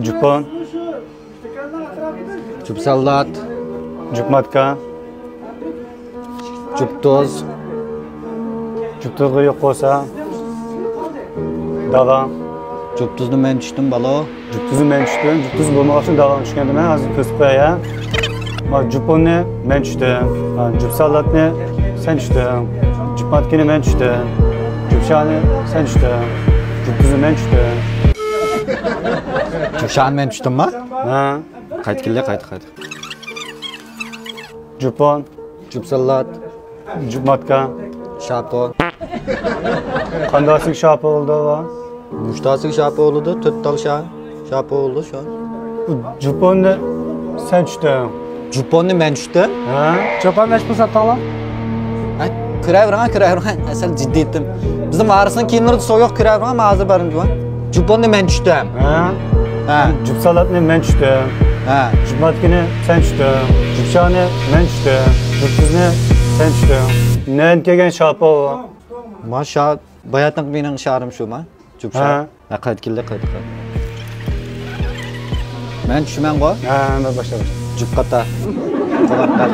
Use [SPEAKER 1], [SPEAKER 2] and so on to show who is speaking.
[SPEAKER 1] Jupon.
[SPEAKER 2] Jup sallat.
[SPEAKER 1] Jupmatka.
[SPEAKER 2] Jup toz.
[SPEAKER 1] Juptuzga yo'q bo'lsa. Davam.
[SPEAKER 2] Jup tuzni men tushdim balo.
[SPEAKER 1] Juptuzni men tushdim. Juptuz bo'lmoqchi davom tushganda men hozir ko'rsatib qo'yay. Mana juponni men tushdim. Jup sallatni sen tushding. Jupmatkani men tushdim. Jupshani sen tushding. Juptuzni men tushdim.
[SPEAKER 2] Jupshan men tushdimmi?
[SPEAKER 1] Ha.
[SPEAKER 2] Qaytgilla qayt.
[SPEAKER 1] Jupon.
[SPEAKER 2] Jup sallat.
[SPEAKER 1] Jupmatka.
[SPEAKER 2] Shapo.
[SPEAKER 1] Qandaysiz shapo oldu va?
[SPEAKER 2] Mushtasiga shapo oldu, 4 tal shapo oldu şu an.
[SPEAKER 1] Juponni sen tushding.
[SPEAKER 2] Juponni men tushdim.
[SPEAKER 1] Ha?
[SPEAKER 3] Cho'pon mashhur satala.
[SPEAKER 2] Kiravergan. Asal jiddiy etdim. Bizning varisning kiyimlari so'yoq kiravergan, men hozir barim jo'an. Juponni men tushdim.
[SPEAKER 1] Ha? Jup salatni men tushdim.
[SPEAKER 2] Ha.
[SPEAKER 1] Jupmatkani sen tushding. Jupshani men tushdim. Juptuzni sen tushdim. Nen kelgan shapo.
[SPEAKER 2] Masha bayatning mening sharim shu men. Jupsha. Ha, qaytgilla qayt. Men tushman go.
[SPEAKER 1] Ha, men boshla.
[SPEAKER 2] Jupqata. Qo'laqqa.